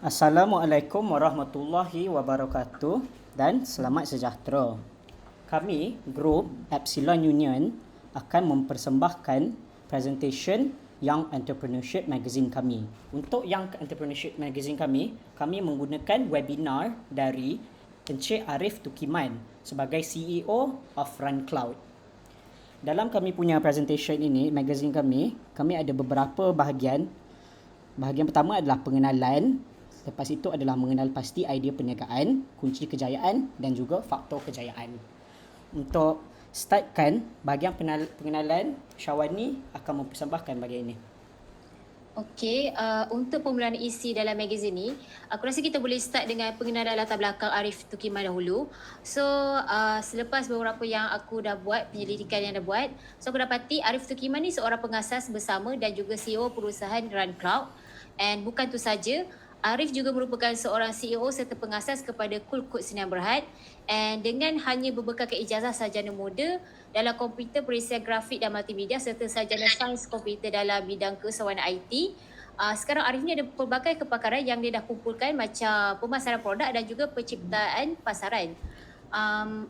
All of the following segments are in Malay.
Assalamualaikum warahmatullahi wabarakatuh dan selamat sejahtera. Kami, Grup Epsilon Union, akan mempersembahkan presentation Young Entrepreneurship Magazine kami. Untuk Young Entrepreneurship Magazine kami menggunakan webinar dari Encik Arif Tukiman sebagai CEO of Run Cloud. Dalam kami punya presentation ini, magazine kami ada beberapa bahagian. Bahagian pertama adalah pengenalan. Lepas itu adalah mengenal pasti idea perniagaan, kunci kejayaan dan juga faktor kejayaan. Untuk startkan bahagian pengenalan, Syawani akan mempersembahkan bahagian ini. Okey, untuk pembualan isi dalam magazine ni, aku rasa kita boleh start dengan pengenalan latar belakang Arif Tukiman dahulu. So, selepas beberapa yang aku dah buat, penyelidikan yang dah buat, so aku dapati Arif Tukiman ni seorang pengasas bersama dan juga CEO perusahaan Run Cloud. And bukan tu saja, Arif juga merupakan seorang CEO serta pengasas kepada Cool Code Sdn Bhd. And dengan hanya berbekalkan ijazah sarjana muda dalam komputer perisian grafik dan multimedia serta sarjana sains komputer dalam bidang kesewangan IT, sekarang Arif ni ada pelbagai kepakaran yang dia dah kumpulkan macam pemasaran produk dan juga penciptaan pasaran.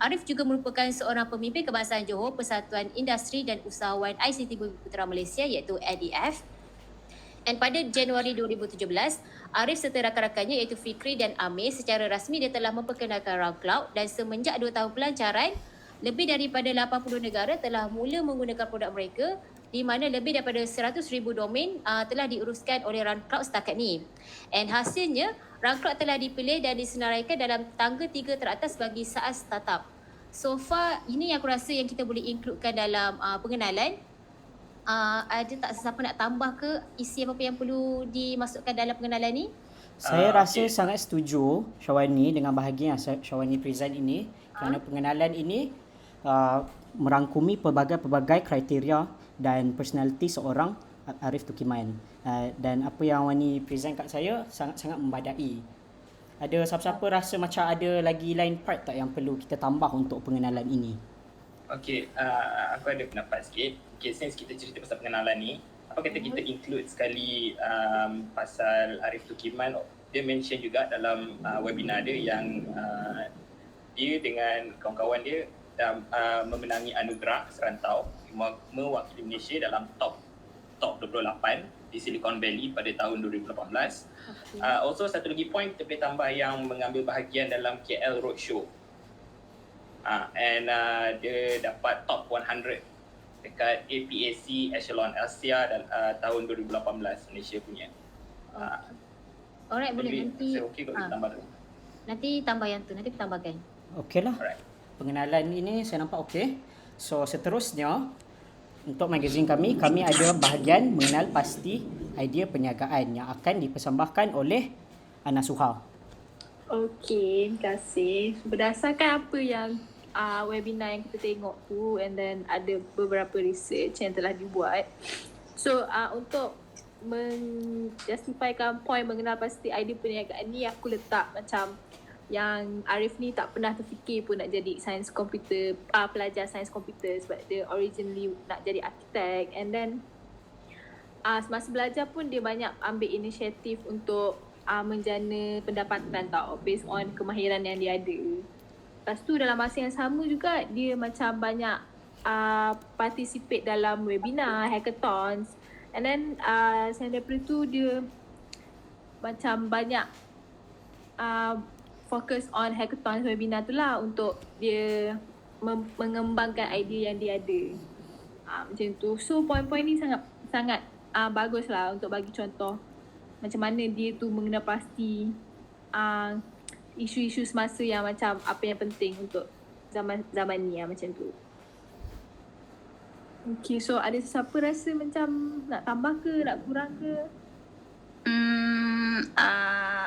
Arif juga merupakan seorang pemimpin kebangsaan Johor Persatuan Industri dan Usahawan ICT Bumi Putera Malaysia iaitu ADF. Dan pada Januari 2017, Arif serta rakan-rakannya iaitu Fikri dan Amir secara rasmi dia telah memperkenalkan Run Cloud dan semenjak 2 tahun pelancaran, lebih daripada 80 negara telah mula menggunakan produk mereka di mana lebih daripada 100,000 domain telah diuruskan oleh Run Cloud setakat ni. And hasilnya, Run Cloud telah dipilih dan disenaraikan dalam tangga 3 teratas bagi SaaS startup. So far, ini yang aku rasa yang kita boleh includekan dalam pengenalan. Ada tak sesiapa nak tambah ke isi apa-apa yang perlu dimasukkan dalam pengenalan ni? Saya rasa sangat setuju Syawani dengan bahagian yang Syawani present ini kerana pengenalan ini merangkumi pelbagai kriteria dan personality seorang Arif Tukiman. Dan apa yang Wani present kat saya sangat-sangat membadai. Ada siapa-siapa rasa macam ada lagi lain part tak yang perlu kita tambah untuk pengenalan ini? Okay, aku ada pendapat sikit. Okay, since kita cerita pasal pengenalan ni, apa kata kita include sekali pasal Arif Tukiman. Dia mention juga dalam webinar dia yang dia dengan kawan-kawan dia dah memenangi anugerah serantau mewakili Malaysia dalam top 28 di Silicon Valley pada tahun 2018. Okay. Also satu lagi point kita boleh tambah yang mengambil bahagian dalam KL Roadshow. And dia dapat top 100 dekat APAC Echelon Asia dan tahun 2018 Malaysia punya. Alright, boleh nanti. Okay kalau kita tambah tu. Nanti tambah yang tu, nanti kita tambahkan. Okey lah. Alright. Pengenalan ini saya nampak okey. So seterusnya untuk magazine kami ada bahagian mengenal pasti idea perniagaan yang akan dipersembahkan oleh Ana Suha. Okey, terima kasih. Berdasarkan apa yang webinar yang kita tengok tu and then ada beberapa research yang telah dibuat. So untuk menjustifikan point mengenal pasti idea perniagaan ni, aku letak macam yang Arif ni tak pernah terfikir pun nak jadi sains komputer, pelajar sains komputer sebab dia originally nak jadi arkitek. And then semasa belajar pun dia banyak ambil inisiatif untuk menjana pendapatan tau based on kemahiran yang dia ada. Lepas tu dalam masa yang sama juga dia macam banyak participate dalam webinar, hackathons. And then selain daripada tu dia macam banyak fokus on hackathons webinar tu lah untuk dia mengembangkan idea yang dia ada. Macam tu. So point-point ni sangat bagus lah untuk bagi contoh macam mana dia tu mengenal pasti isu-isu semasa yang macam apa yang penting untuk zaman ni macam tu. Okay, so ada siapa rasa macam nak tambah ke, nak kurang ke?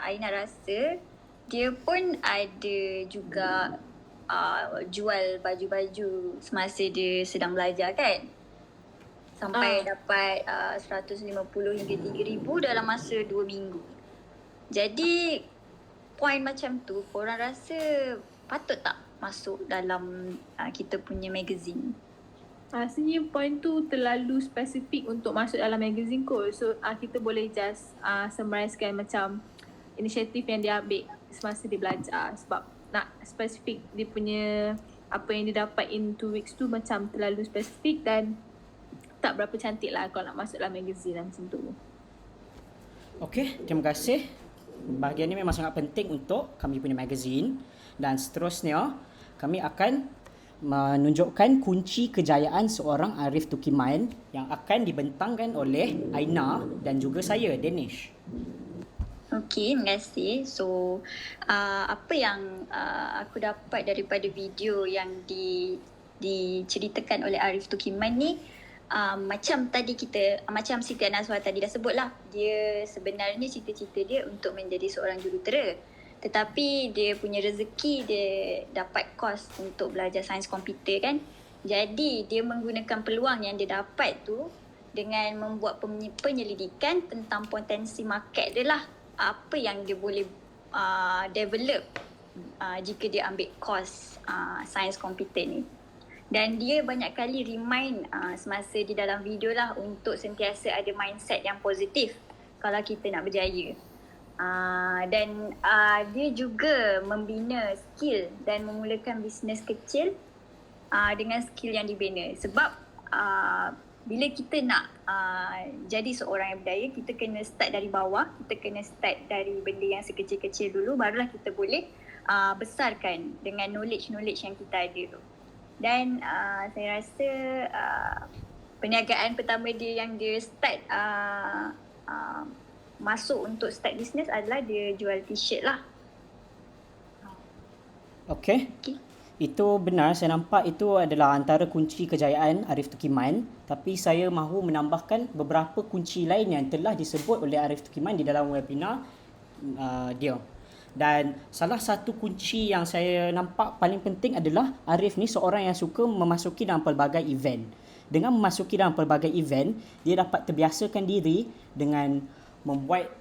Aina rasa dia pun ada juga jual baju-baju semasa dia sedang belajar kan? Sampai dapat 150 hingga 3,000 dalam masa 2 minggu. Jadi point macam tu korang rasa patut tak masuk dalam kita punya magazine? Rasanya point tu terlalu spesifik untuk masuk dalam magazine kot. So kita boleh just summarizekan macam inisiatif yang dia ambil semasa dia belajar. Sebab nak spesifik dia punya apa yang dia dapat in 2 weeks tu macam terlalu spesifik dan tak berapa cantik lah kalau nak masuk dalam magazine macam tu. Okey, terima kasih. Bahagian ini memang sangat penting untuk kami punya magazine. Dan seterusnya, kami akan menunjukkan kunci kejayaan seorang Arif Tukiman yang akan dibentangkan oleh Aina dan juga saya, Danish. Okey, terima kasih. So, apa yang aku dapat daripada video yang diceritakan oleh Arif Tukiman ni, macam Siti Anazwa tadi dah sebut lah, dia sebenarnya cita-cita dia untuk menjadi seorang jurutera. Tetapi dia punya rezeki, dia dapat kos untuk belajar sains komputer kan. Jadi dia menggunakan peluang yang dia dapat tu dengan membuat penyelidikan tentang potensi market dia lah. Apa yang dia boleh develop jika dia ambil kos sains komputer ni. Dan dia banyak kali remind semasa di dalam video lah untuk sentiasa ada mindset yang positif kalau kita nak berjaya. Dan dia juga membina skill dan memulakan bisnes kecil dengan skill yang dibina. Sebab bila kita nak jadi seorang yang berdaya, kita kena start dari bawah, kita kena start dari benda yang sekecil-kecil dulu, barulah kita boleh besarkan dengan knowledge yang kita ada tu. Dan saya rasa perniagaan pertama dia yang dia start masuk untuk start bisnes adalah dia jual t-shirt lah. Okey. Itu benar, saya nampak itu adalah antara kunci kejayaan Arif Tukiman, tapi saya mahu menambahkan beberapa kunci lain yang telah disebut oleh Arif Tukiman di dalam webinar dia. Dan salah satu kunci yang saya nampak paling penting adalah Arif ni seorang yang suka memasuki dalam pelbagai event. Dengan memasuki dalam pelbagai event, dia dapat terbiasakan diri dengan membuat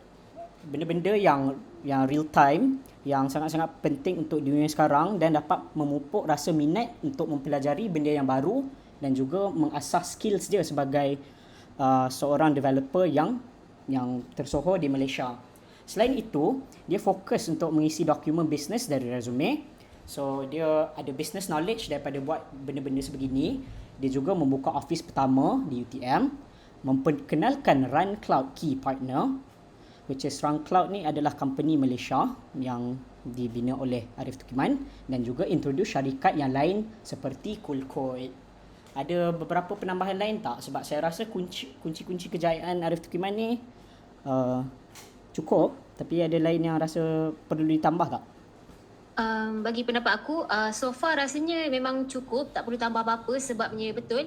benda-benda yang real time, yang sangat-sangat penting untuk dunia sekarang, dan dapat memupuk rasa minat untuk mempelajari benda yang baru dan juga mengasah skills dia sebagai seorang developer yang tersohor di Malaysia. Selain itu, dia fokus untuk mengisi dokumen bisnes dari resume. So, dia ada business knowledge daripada buat benda-benda sebegini. Dia juga membuka office pertama di UTM, memperkenalkan Run Cloud Key Partner, which is Run Cloud ni adalah company Malaysia yang dibina oleh Arif Tukiman, dan juga introduce syarikat yang lain seperti Coolcode. Ada beberapa penambahan lain tak? Sebab saya rasa kunci-kunci kejayaan Arif Tukiman ni cukup, tapi ada lain yang rasa perlu ditambah tak? Bagi pendapat aku, so far rasanya memang cukup, tak perlu tambah apa-apa sebabnya betul.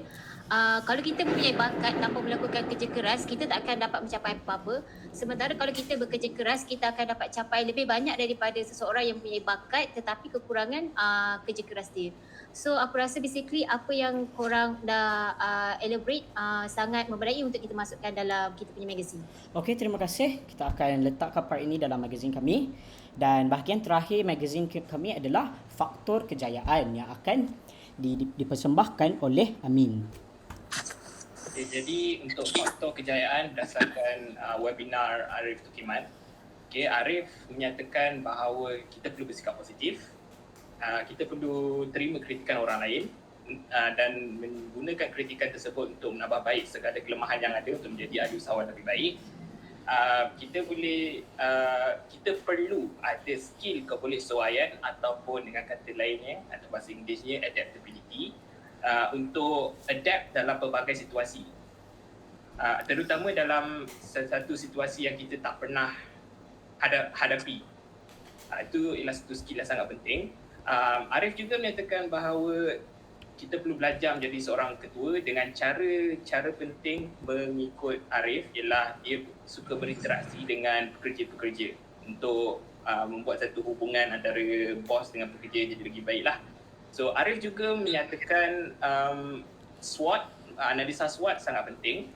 Kalau kita mempunyai bakat tanpa melakukan kerja keras, kita tak akan dapat mencapai apa-apa. Sementara kalau kita bekerja keras, kita akan dapat capai lebih banyak daripada seseorang yang mempunyai bakat tetapi kekurangan kerja keras dia. So aku rasa basically apa yang korang dah elaborate sangat memadai untuk kita masukkan dalam kita punya magazine. Okey, terima kasih. Kita akan letakkan part ini dalam magazine kami. Dan bahagian terakhir magazine kami adalah faktor kejayaan yang akan dipersembahkan oleh Amin. Okay, jadi untuk faktor kejayaan berdasarkan webinar Arif Tukiman, Arif menyatakan bahawa kita perlu bersikap positif, kita perlu terima kritikan orang lain dan menggunakan kritikan tersebut untuk menambah baik segala kelemahan yang ada untuk menjadi ahli usahawan lebih baik. Kita perlu ada skill kebolehsuaian ataupun dengan kata lainnya atau bahasa Inggerisnya adaptability untuk adapt dalam pelbagai situasi, terutama dalam satu situasi yang kita tak pernah hadapi. Itu ialah satu skill yang sangat penting. Arif juga menyatakan bahawa kita perlu belajar menjadi seorang ketua dengan cara penting mengikut Arif ialah dia suka berinteraksi dengan pekerja-pekerja untuk membuat satu hubungan antara bos dengan pekerja jadi lebih baiklah. So Arif juga menyatakan SWOT, analisa SWOT sangat penting.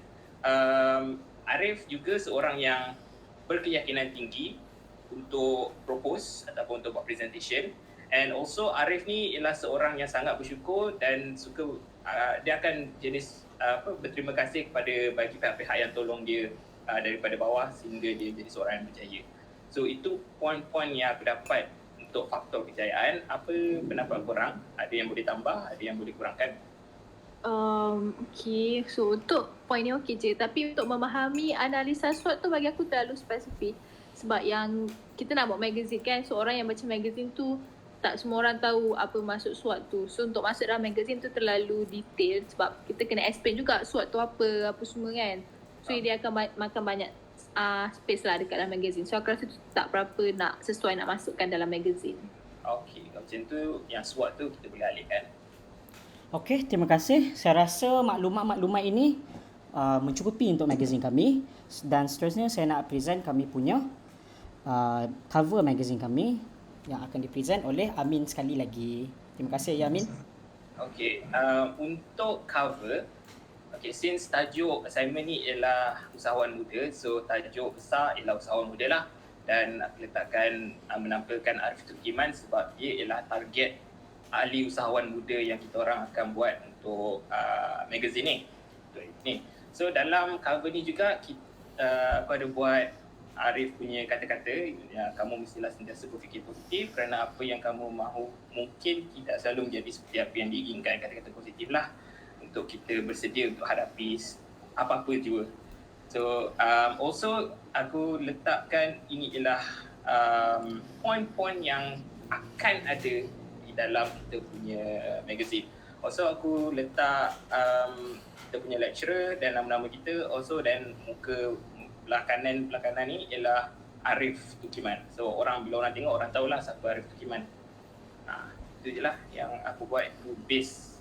Arif juga seorang yang berkeyakinan tinggi untuk propose ataupun untuk buat presentation. And also Arif ni ialah seorang yang sangat bersyukur dan suka dia akan jenis berterima kasih kepada bagi pihak-pihak yang tolong dia daripada bawah sehingga dia jadi seorang yang berjaya. So itu poin-poin yang aku dapat untuk faktor kejayaan. Apa pendapat korang? Ada yang boleh tambah, ada yang boleh kurangkan? Okay, so untuk point ni okey je. Tapi untuk memahami analisa SWOT tu bagi aku terlalu spesifik. Sebab yang kita nak buat magazine kan, so orang yang baca magazine tu tak semua orang tahu apa maksud SWOT tu. So untuk masuk dalam magazine tu terlalu detail sebab kita kena explain juga SWOT tu apa semua kan. So dia akan makan banyak space lah dekat dalam magazine. So aku rasa tu tak berapa nak sesuai nak masukkan dalam magazine. Okey, kalau macam tu yang SWOT tu kita boleh alihkan. Okey, terima kasih. Saya rasa maklumat-maklumat ini mencukupi untuk magazine kami. Dan seterusnya saya nak present kami punya cover magazine kami yang akan dipresent oleh Amin sekali lagi. Terima kasih ya Amin. Okey, untuk cover, since tajuk assignment ni ialah usahawan muda, so tajuk besar ialah usahawan muda lah. Dan aku letakkan menampilkan Arif Tukiman sebab dia ialah target ahli usahawan muda yang kita orang akan buat untuk magazine ni. So dalam cover ni juga aku ada buat Arif punya kata-kata yang kamu mestilah sentiasa berfikir positif kerana apa yang kamu mahu mungkin tidak selalu menjadi seperti apa yang diinginkan. Kata-kata positif lah untuk kita bersedia untuk hadapi apa-apa jua. So also aku letakkan ini ialah poin-poin yang akan ada di dalam kita punya magazine. Also aku letak kita punya lecturer dan nama-nama kita also, dan muka belakang ni ialah Arif Tukiman. So bila orang tengok orang tahulah siapa Arif Tukiman. Itu je lah yang aku buat, itu base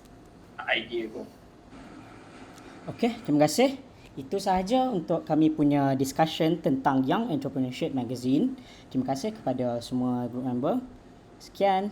idea aku. Okey, terima kasih. Itu sahaja untuk kami punya discussion tentang Young Entrepreneurship Magazine. Terima kasih kepada semua group member. Sekian.